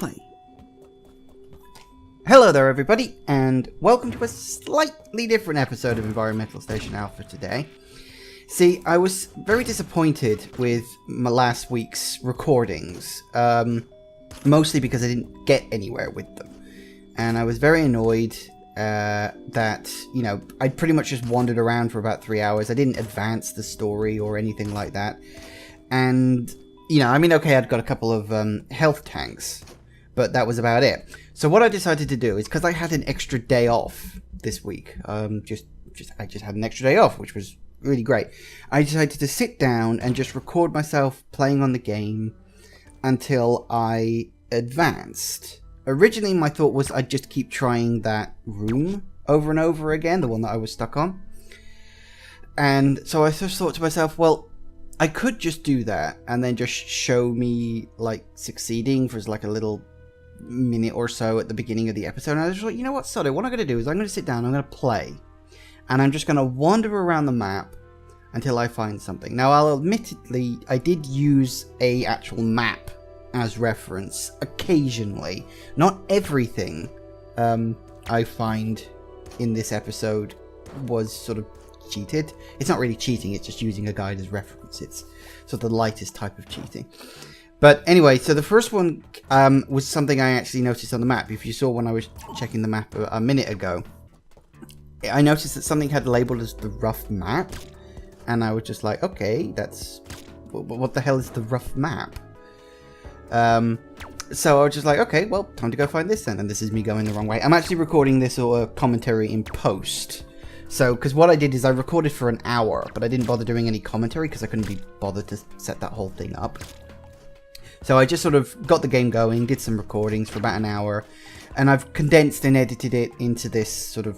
Play. Hello there everybody, and welcome to a slightly different episode of Environmental Station Alpha today. See, I was very disappointed with my last week's recordings, mostly because I didn't get anywhere with them. And I was very annoyed that, you know, I pretty much just wandered around for about 3 hours. I didn't advance the story or anything like that. And, you know, I mean, okay, I'd got a couple of health tanks, but that was about it. So what I decided to do is, because I had an extra day off this week, I just had an extra day off, which was really great. I decided to sit down and just record myself playing on the game until I advanced. Originally, my thought was I'd just keep trying that room over and over again, the one that I was stuck on. And so I just thought to myself, well, I could just do that and then just show me, like, succeeding for like a little minute or so at the beginning of the episode. And I was just like, you know what, sorry, what I'm going to do is I'm going to sit down, I'm going to play. And I'm just going to wander around the map until I find something. Now, I'll admittedly, I did use a actual map as reference occasionally. Not everything I find in this episode was sort of cheated. It's not really cheating, it's just using a guide as reference. It's sort of the lightest type of cheating. But anyway, so the first one was something I actually noticed on the map. If you saw when I was checking the map a minute ago, I noticed that something had labeled as the rough map. And I was just like, okay, that's... what the hell is the rough map? So I was just like, okay, well, time to go find this then. And this is me going the wrong way. I'm actually recording this or commentary in post. So, because what I did is I recorded for an hour, but I didn't bother doing any commentary because I couldn't be bothered to set that whole thing up. So I just sort of got the game going, did some recordings for about an hour, and I've condensed and edited it into this sort of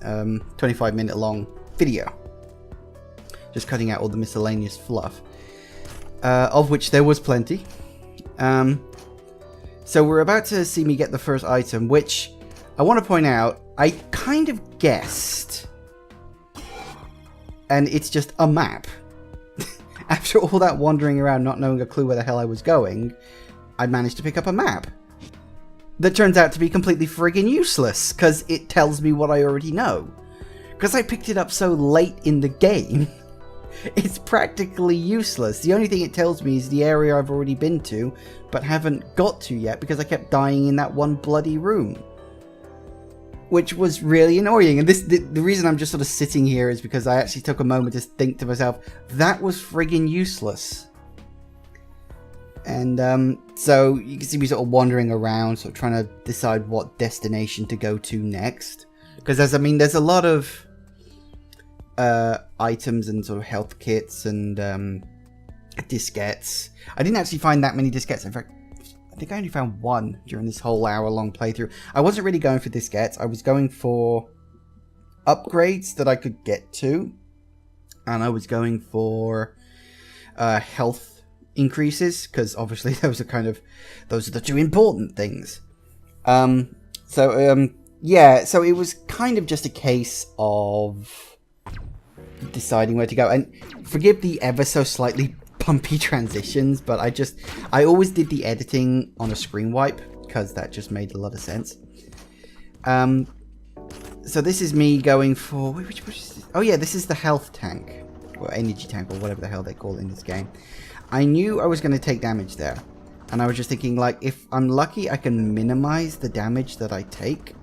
25-minute long video. Just cutting out all the miscellaneous fluff, of which there was plenty. So we're about to see me get the first item, which I want to point out, I kind of guessed. And it's just a map. After all that wandering around, not knowing a clue where the hell I was going, I managed to pick up a map. That turns out to be completely friggin' useless, because it tells me what I already know. Because I picked it up so late in the game, it's practically useless. The only thing it tells me is the area I've already been to, but haven't got to yet, because I kept dying in that one bloody room. Which was really annoying. And the reason I'm just sort of sitting here is because I actually took a moment to think to myself, that was friggin' useless. And so you can see me sort of wandering around, sort of trying to decide what destination to go to next. Because there's a lot of items and sort of health kits and diskettes. I didn't actually find that many diskettes. In fact, I think I only found one during this whole hour-long playthrough. I wasn't really going for diskettes. I was going for upgrades that I could get to. And I was going for health increases, because obviously those are the two important things. Yeah, so it was kind of just a case of deciding where to go. And forgive the ever so slightly bumpy transitions, but I always did the editing on a screen wipe because that just made a lot of sense. So this is me going for which is this? Oh yeah, this is the health tank or energy tank or whatever the hell they call it in this game. I knew I was going to take damage there, and I was just thinking, like, if I'm lucky, I can minimize the damage that I take.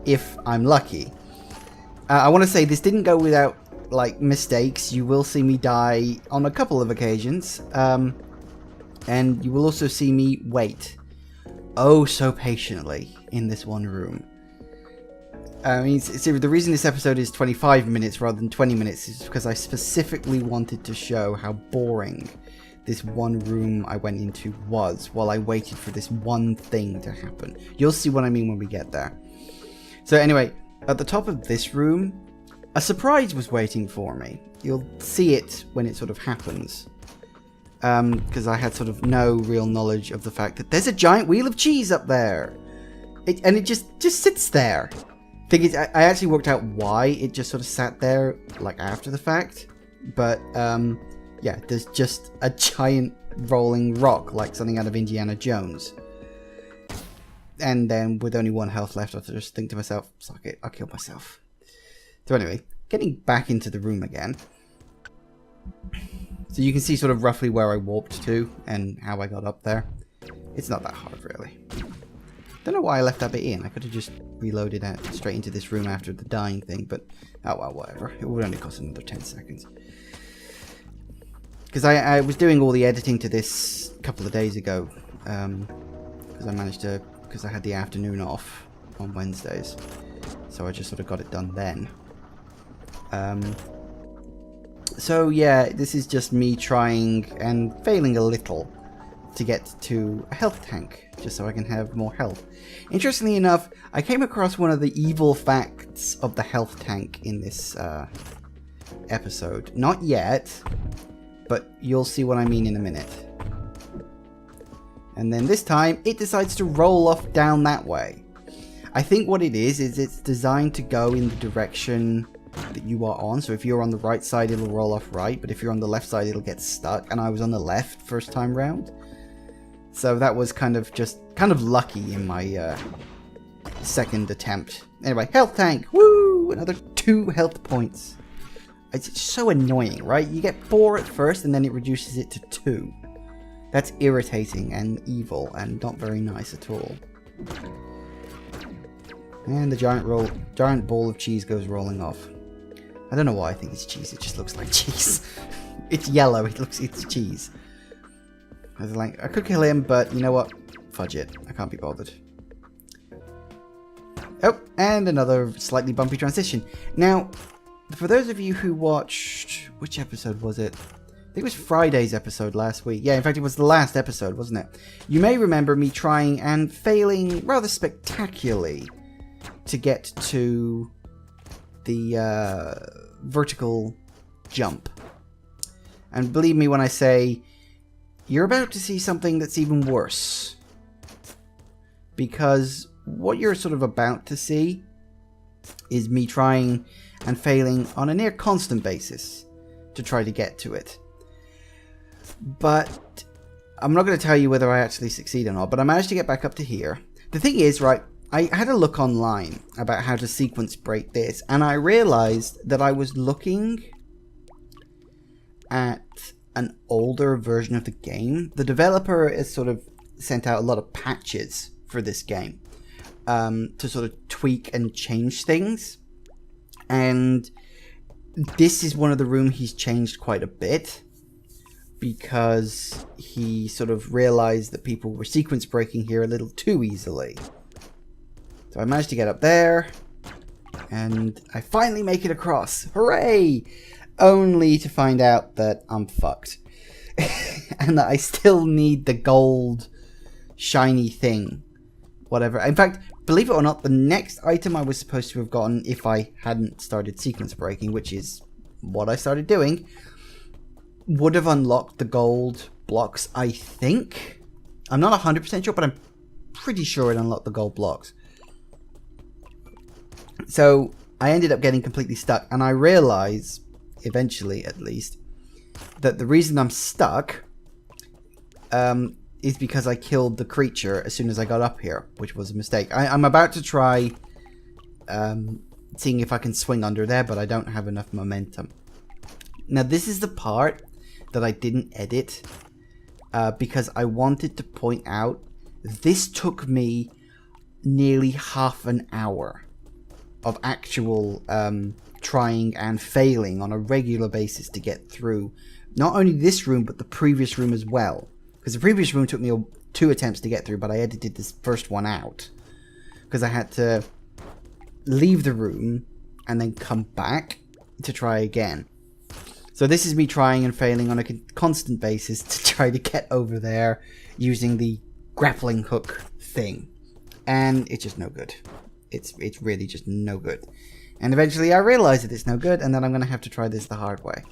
If I'm lucky. I want to say this didn't go without, like, mistakes. You will see me die on a couple of occasions. And you will also see me wait oh so patiently in this one room. I mean, see, the reason this episode is 25 minutes rather than 20 minutes is because I specifically wanted to show how boring this one room I went into was while I waited for this one thing to happen. You'll see what I mean when we get there. So anyway, at the top of this room, a surprise was waiting for me. You'll see it when it sort of happens. Because I had sort of no real knowledge of the fact that there's a giant wheel of cheese up there. And it just sits there. Thing is, I actually worked out why it just sort of sat there, like, after the fact. But, yeah, there's just a giant rolling rock like something out of Indiana Jones. And then with only 1 health left, I just think to myself, suck it, I'll kill myself. So anyway, getting back into the room again. So you can see sort of roughly where I warped to and how I got up there. It's not that hard, really. Don't know why I left that bit in. I could have just reloaded it straight into this room after the dying thing, but oh well, whatever. It would only cost another 10 seconds. Because I was doing all the editing to this a couple of days ago. Because I managed to... Because I had the afternoon off on Wednesdays. So I just sort of got it done then. So yeah, this is just me trying and failing a little to get to a health tank, just so I can have more health. Interestingly enough, I came across one of the evil facts of the health tank in this episode. Not yet, but you'll see what I mean in a minute. And then this time, it decides to roll off down that way. I think what it is it's designed to go in the direction that you are on. So if you're on the right side, it'll roll off right, but if you're on the left side, it'll get stuck. And I was on the left first time round. So that was kind of lucky in my second attempt. Anyway, health tank! Woo! Another 2 health points. It's so annoying, right? You get 4 at first and then it reduces it to 2. That's irritating and evil and not very nice at all. And the giant ball of cheese goes rolling off. I don't know why I think it's cheese, it just looks like cheese. It's yellow, it's cheese. I was like, I could kill him, but you know what? Fudge it. I can't be bothered. Oh, and another slightly bumpy transition. Now, for those of you who watched... Which episode was it? I think it was Friday's episode last week. Yeah, in fact, it was the last episode, wasn't it? You may remember me trying and failing rather spectacularly to get to the vertical jump. And believe me when I say, you're about to see something that's even worse. Because what you're sort of about to see is me trying and failing on a near constant basis to try to get to it. But I'm not going to tell you whether I actually succeed or not, but I managed to get back up to here. The thing is, right, I had a look online about how to sequence break this, and I realized that I was looking at an older version of the game. The developer has sort of sent out a lot of patches for this game to sort of tweak and change things. And this is one of the rooms he's changed quite a bit, because he sort of realized that people were sequence breaking here a little too easily. So I managed to get up there, and I finally make it across. Hooray! Only to find out that I'm fucked. And that I still need the gold shiny thing. Whatever. In fact, believe it or not, the next item I was supposed to have gotten if I hadn't started sequence breaking, which is what I started doing, would have unlocked the gold blocks, I think. I'm not 100% sure, but I'm pretty sure it unlocked the gold blocks. So I ended up getting completely stuck, and I realize, eventually at least, that the reason I'm stuck is because I killed the creature as soon as I got up here, which was a mistake. I'm about to try seeing if I can swing under there, but I don't have enough momentum. Now this is the part that I didn't edit because I wanted to point out this took me nearly half an hour of actual trying and failing on a regular basis to get through not only this room but the previous room as well, because the previous room took me 2 attempts to get through, but I edited this first one out because I had to leave the room and then come back to try again. So this is me trying and failing on a constant basis to try to get over there using the grappling hook thing. And it's just no good. It's really just no good. And eventually I realize that it's no good, and then I'm going to have to try this the hard way.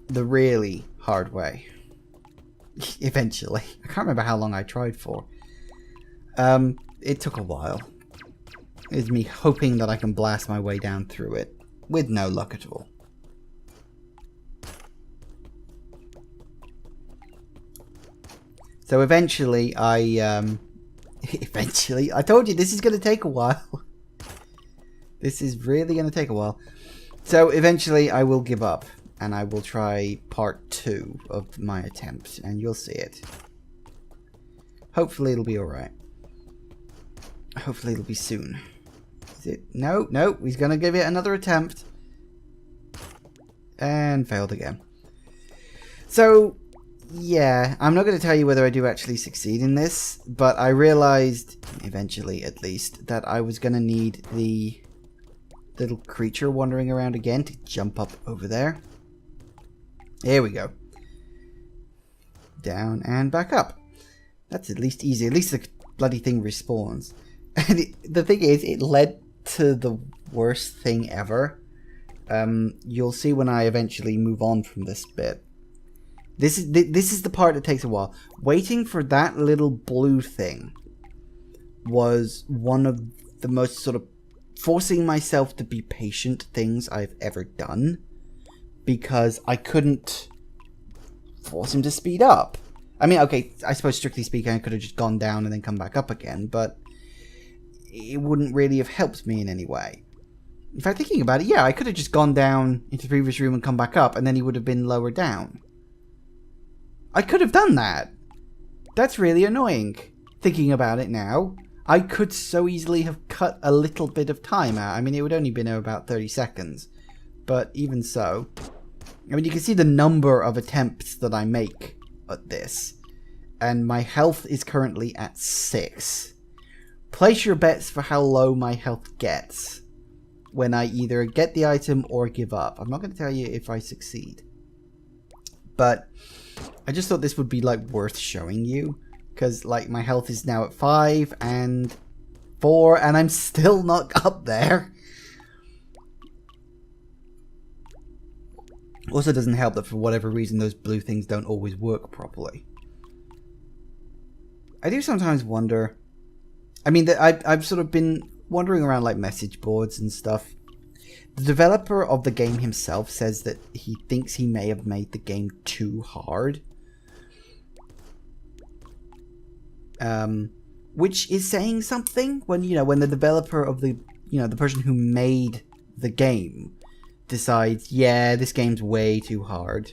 The really hard way. Eventually. I can't remember how long I tried for. It took a while. It's me hoping that I can blast my way down through it, with no luck at all. So eventually I told you this is going to take a while. This is really going to take a while. So eventually I will give up and I will try part 2 of my attempt and you'll see it. Hopefully it'll be alright. Hopefully it'll be soon. Is it? No, no, he's going to give it another attempt. And failed again. So, yeah, I'm not going to tell you whether I do actually succeed in this, but I realized, eventually at least, that I was going to need the little creature wandering around again to jump up over there. Here we go. Down and back up. That's at least easy. At least the bloody thing respawns. And the thing is, it led to the worst thing ever. You'll see when I eventually move on from this bit. This is the part that takes a while. Waiting for that little blue thing was one of the most sort of forcing myself to be patient things I've ever done. Because I couldn't force him to speed up. I mean, okay, I suppose strictly speaking I could have just gone down and then come back up again, but it wouldn't really have helped me in any way. In fact, thinking about it, yeah, I could have just gone down into the previous room and come back up, and then he would have been lower down. I could have done that. That's really annoying. Thinking about it now, I could so easily have cut a little bit of time out. I mean, it would only been about 30 seconds. But even so, I mean, you can see the number of attempts that I make at this. And my health is currently at 6. Place your bets for how low my health gets when I either get the item or give up. I'm not going to tell you if I succeed. But I just thought this would be like worth showing you. Because like my health is now at 5 and 4 and I'm still not up there. Also doesn't help that for whatever reason those blue things don't always work properly. I do sometimes wonder. I mean, I've sort of been wandering around like message boards and stuff. The developer of the game himself says that he thinks he may have made the game too hard. Which is saying something when, you know, when the developer of the, you know, the person who made the game decides, yeah, this game's way too hard.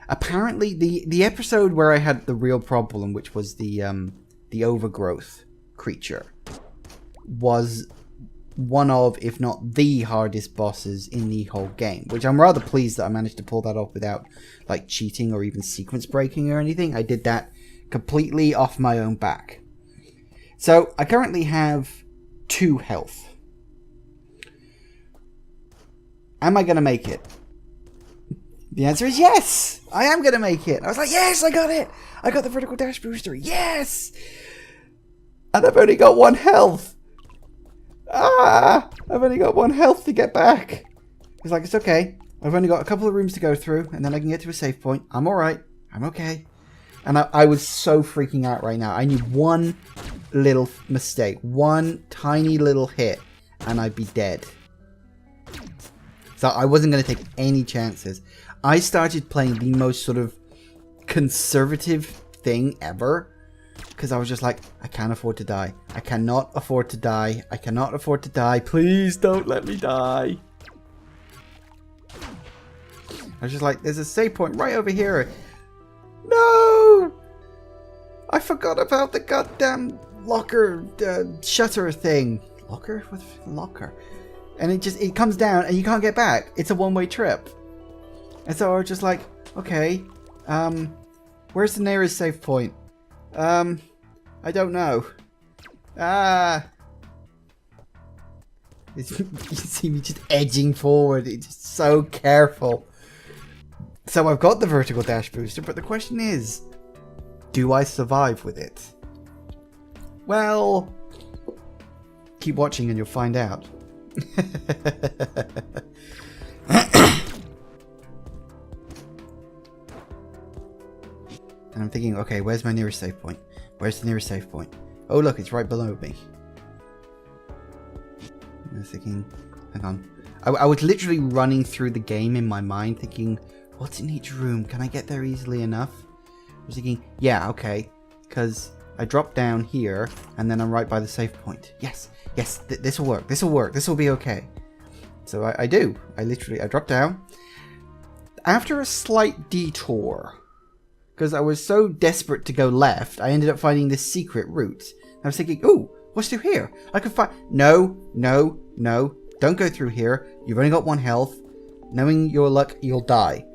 Apparently the episode where I had the real problem, which was the overgrowth creature, was one of, if not the hardest bosses in the whole game, which I'm rather pleased that I managed to pull that off without like cheating or even sequence breaking or anything. I did that completely off my own back. So I currently have 2 health. Am I going to make it? The answer is yes! I am going to make it! I was like, yes, I got it! I got the vertical dash booster, yes! And I've only got 1 health! Ah! I've only got 1 health to get back! It's like, it's okay. I've only got a couple of rooms to go through, and then I can get to a save point. I'm alright. I'm okay. And I was so freaking out right now. I need one little mistake. One tiny little hit, and I'd be dead. So I wasn't going to take any chances. I started playing the most sort of conservative thing ever. Because I was just like, I can't afford to die. I cannot afford to die. I cannot afford to die. Please don't let me die. I was just like, there's a save point right over here. No! I forgot about the goddamn locker shutter thing. Locker? What the locker? And it comes down and you can't get back. It's a one-way trip. And so I was just like, okay, where's the nearest save point? I don't know. Ah. You see me just edging forward. It's just so careful. So I've got the vertical dash booster, but the question is, do I survive with it? Well, keep watching and you'll find out. And I'm thinking, okay, where's my nearest save point? Where's the nearest save point? Oh look, it's right below me. I'm thinking, hang on. I was literally running through the game in my mind thinking, what's in each room? Can I get there easily enough? I was thinking, yeah, okay, because I drop down here, and then I'm right by the save point. Yes, yes, this will work, this will work, this will be okay. So I do. I drop down. After a slight detour, because I was so desperate to go left, I ended up finding this secret route. I was thinking, ooh, what's through here? I could find... No, no, no. Don't go through here. You've only got 1 health. Knowing your luck, you'll die.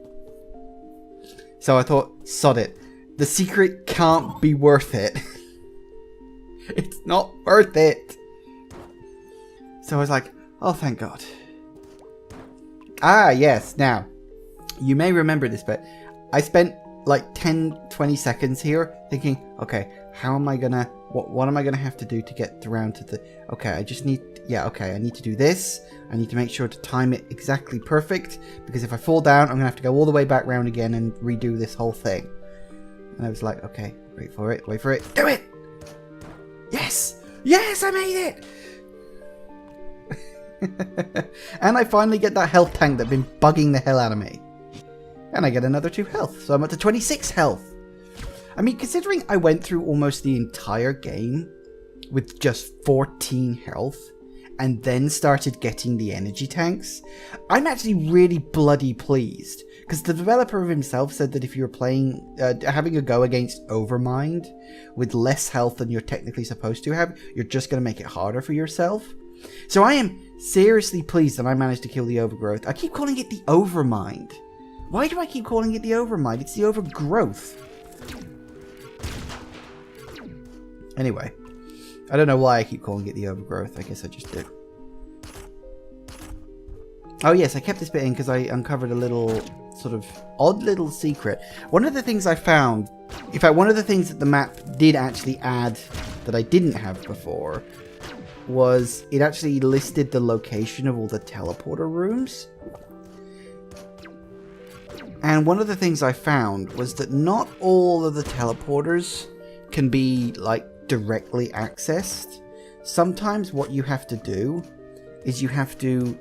So I thought, sod it. The secret can't be worth it. It's not worth it. So I was like, oh, thank God. Ah, yes. Now, you may remember this, but I spent like 10-20 seconds here thinking, okay, how am I gonna, what am I gonna have to do to get around to the, okay, I just need, yeah, okay, I need to do this. I need to make sure to time it exactly perfect, because if I fall down, I'm gonna have to go all the way back round again and redo this whole thing. And I was like, okay, wait for it, do it! Yes! Yes, I made it! And I finally get that health tank that's been bugging the hell out of me. And I get another 2 health, so I'm up to 26 health. I mean, considering I went through almost the entire game with just 14 health, and then started getting the energy tanks, I'm actually really bloody pleased. Because the developer himself said that if you're playing, having a go against Overmind with less health than you're technically supposed to have, you're just going to make it harder for yourself. So I am seriously pleased that I managed to kill the Overgrowth. I keep calling it the Overmind. Why do I keep calling it the Overmind? It's the Overgrowth. Anyway, I don't know why I keep calling it the Overgrowth. I guess I just do. Oh yes, I kept this bit in because I uncovered a little sort of odd little secret. One of the things I found, in fact, one of the things that the map did actually add that I didn't have before, was it actually listed the location of all the teleporter rooms. And one of the things I found was that not all of the teleporters can be, like, directly accessed. Sometimes what you have to do is you have to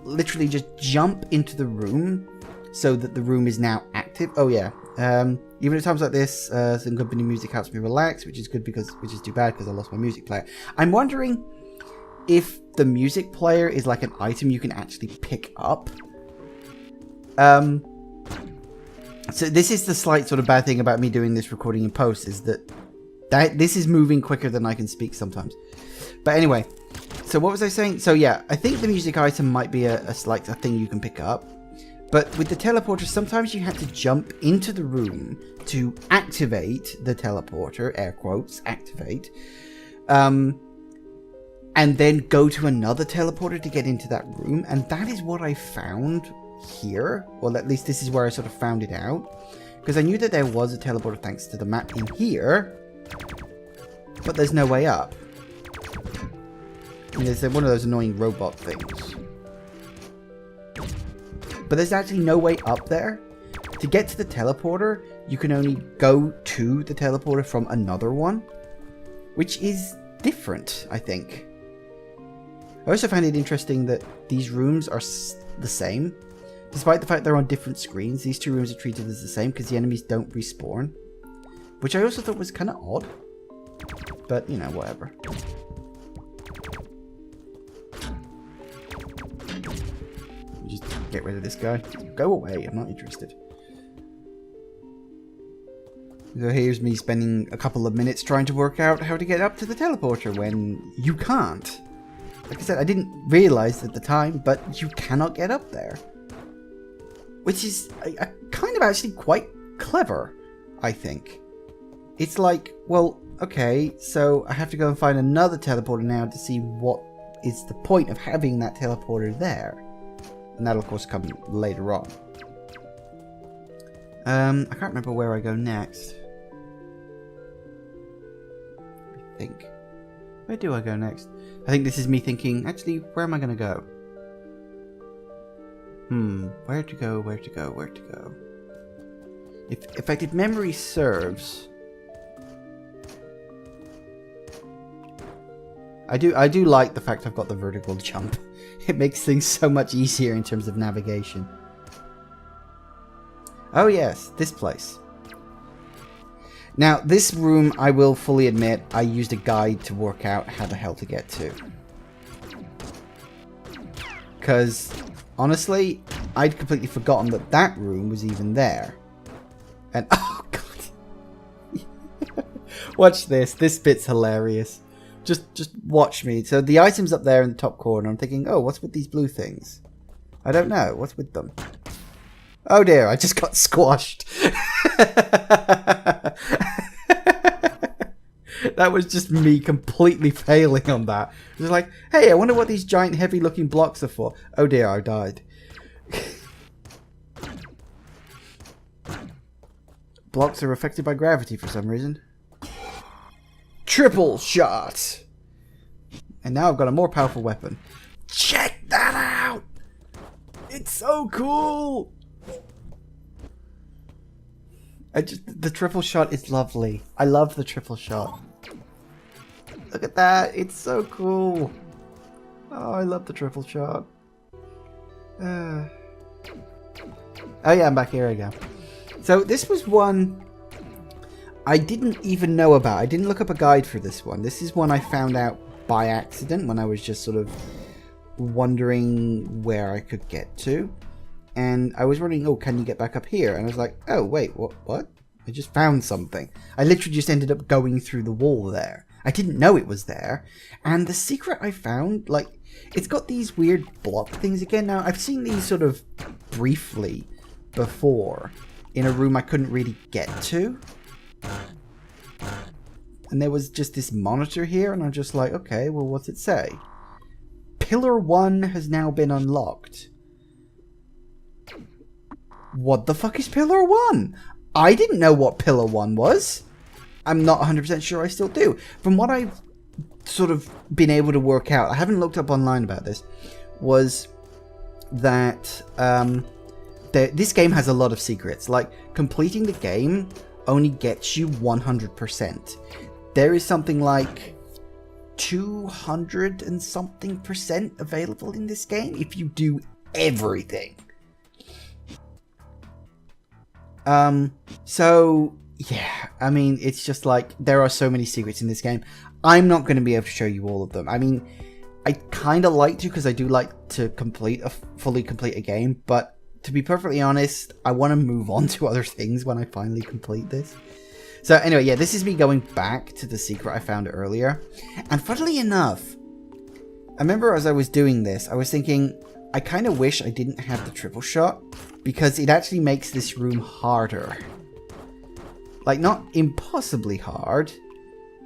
literally just jump into the room so that the room is now active. Oh yeah, even at times like this, some company music helps me relax, which is good because, which is too bad because I lost my music player. I'm wondering if the music player is like an item you can actually pick up. So this is the slight sort of bad thing about me doing this recording in post, is that this is moving quicker than I can speak sometimes. But anyway, so what was I saying? So yeah, I think the music item might be a thing you can pick up. But with the teleporter, sometimes you have to jump into the room to activate the teleporter, air quotes, activate. And then go to another teleporter to get into that room. And that is what I found here. Well, at least this is where I sort of found it out. Because I knew that there was a teleporter thanks to the map in here. But there's no way up. I mean, there's one of those annoying robot things. But there's actually no way up there. To get to the teleporter, you can only go to the teleporter from another one. Which is different, I think. I also find it interesting that these rooms are the same. Despite the fact they're on different screens, these 2 rooms are treated as the same because the enemies don't respawn. Which I also thought was kind of odd. But, you know, whatever. Just get rid of this guy. Go away, I'm not interested. So here's me spending a couple of minutes trying to work out how to get up to the teleporter when you can't. Like I said, I didn't realize at the time, but you cannot get up there. Which is kind of actually quite clever, I think. It's like, well, okay, so I have to go and find another teleporter now to see what is the point of having that teleporter there. And that'll of course come later on. I can't remember where I go next. I think. Where do I go next? I think this is me thinking, actually, where am I going to go? Where to go, where to go, where to go? If memory serves... I do like the fact I've got the vertical jump. It makes things so much easier in terms of navigation. Oh yes, this place. Now, this room, I will fully admit, I used a guide to work out how the hell to get to. Because, honestly, I'd completely forgotten that that room was even there. And, oh god. Watch this. This bit's hilarious. Just watch me. So the item's up there in the top corner. I'm thinking, oh, what's with these blue things? I don't know. What's with them? Oh dear, I just got squashed. That was just me completely failing on that. It was like, hey, I wonder what these giant heavy looking blocks are for. Oh dear, I died. Blocks are affected by gravity for some reason. Triple shot! And now I've got a more powerful weapon. Check that out! It's so cool! The triple shot is lovely. I love the triple shot. Look at that. It's so cool. Oh, I love the triple shot. Oh yeah, I'm back here again. So this was one I didn't even know about. I didn't look up a guide for this one. This is one I found out by accident when I was just sort of wondering where I could get to. And I was wondering, oh, can you get back up here? And I was like, oh, wait, what? I just found something. I literally just ended up going through the wall there. I didn't know it was there. And the secret I found, like, it's got these weird block things again. Now, I've seen these sort of briefly before in a room I couldn't really get to. And there was just this monitor here, and I'm just like, okay, well, what's it say? Pillar 1 has now been unlocked. What the fuck is Pillar 1? I didn't know what Pillar 1 was. I'm not 100% sure I still do. From what I've sort of been able to work out, I haven't looked up online about this, was that this game has a lot of secrets. Like, completing the game only gets you 100%. There is something like 200 and something % available in this game if you do everything. So yeah, I mean, it's just like there are so many secrets in this game. I'm not going to be able to show you all of them. I mean, I kind of like to, because I do like to fully complete a game, but to be perfectly honest, I want to move on to other things when I finally complete this. So anyway, yeah, this is me going back to the secret I found earlier. And funnily enough, I remember as I was doing this, I was thinking, I kind of wish I didn't have the triple shot, because it actually makes this room harder. Like, not impossibly hard,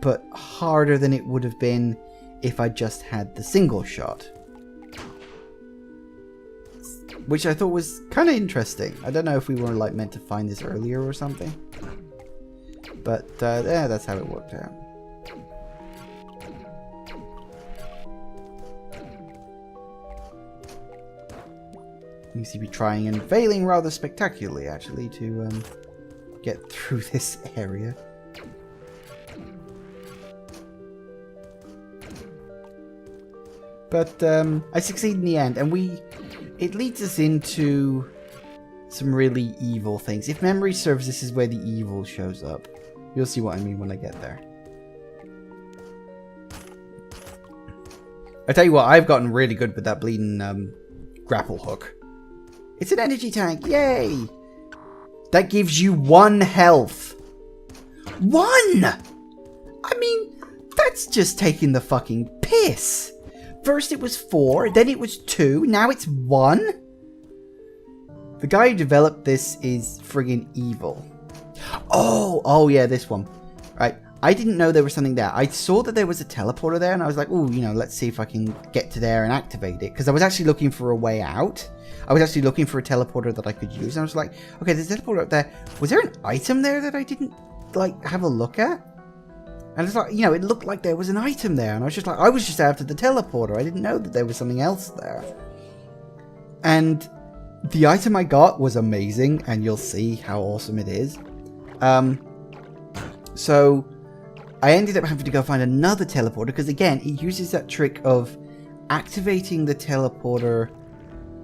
but harder than it would have been if I just had the single shot. Which I thought was kind of interesting. I don't know if we were like meant to find this earlier or something. But yeah, that's how it worked out. You seem to be trying and failing rather spectacularly, actually, to get through this area. But I succeed in the end, and it leads us into some really evil things. If memory serves, this is where the evil shows up. You'll see what I mean when I get there. I tell you what, I've gotten really good with that bleeding grapple hook. It's an energy tank, yay! That gives you 1 health. 1! I mean, that's just taking the fucking piss. First it was 4, then it was 2, now it's 1? The guy who developed this is friggin' evil. Oh yeah, this one. Right, I didn't know there was something there. I saw that there was a teleporter there, and I was like, oh, you know, let's see if I can get to there and activate it. Because I was actually looking for a way out. I was actually looking for a teleporter that I could use. And I was like, okay, there's a teleporter up there. Was there an item there that I didn't, like, have a look at? And it's like, you know, it looked like there was an item there. And I was just like, I was just after the teleporter. I didn't know that there was something else there. And the item I got was amazing. And you'll see how awesome it is. So I ended up having to go find another teleporter. Because again, it uses that trick of activating the teleporter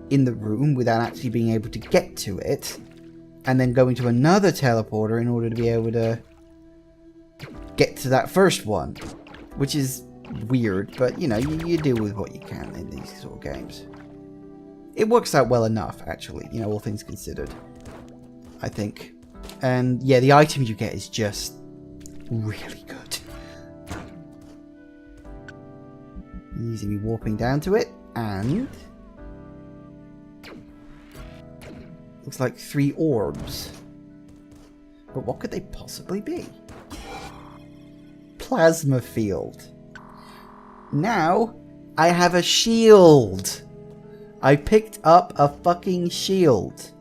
in the room without actually being able to get to it. And then going to another teleporter in order to be able to get to that first one, which is weird, but you know, you deal with what you can in these sort of games. It works out well enough, actually, you know, all things considered, I think. And yeah, the item you get is just really good. Easy me warping down to it, and looks like 3 orbs. But what could they possibly be? Plasma field. Now I have a shield. I picked up a fucking shield.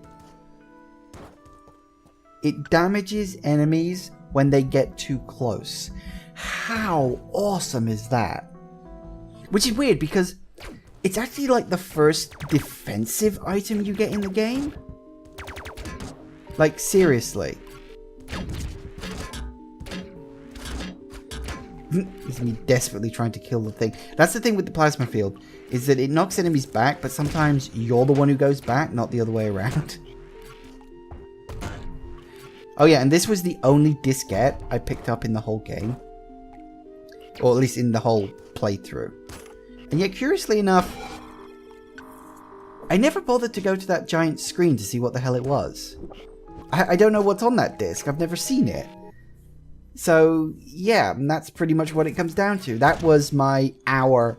It damages enemies when they get too close. How awesome is that? Which is weird because it's actually like the first defensive item you get in the game. Like, seriously. It's me desperately trying to kill the thing. That's the thing with the plasma field, is that it knocks enemies back, but sometimes you're the one who goes back, not the other way around. Oh yeah, and this was the only diskette I picked up in the whole game. Or at least in the whole playthrough. And yet, curiously enough, I never bothered to go to that giant screen to see what the hell it was. I don't know what's on that disc. I've never seen it. So, yeah, and that's pretty much what it comes down to. That was my hour,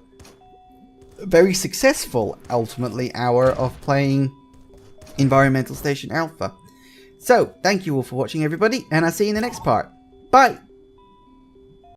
very successful, ultimately, hour of playing Environmental Station Alpha. So, thank you all for watching, everybody, and I'll see you in the next part. Bye!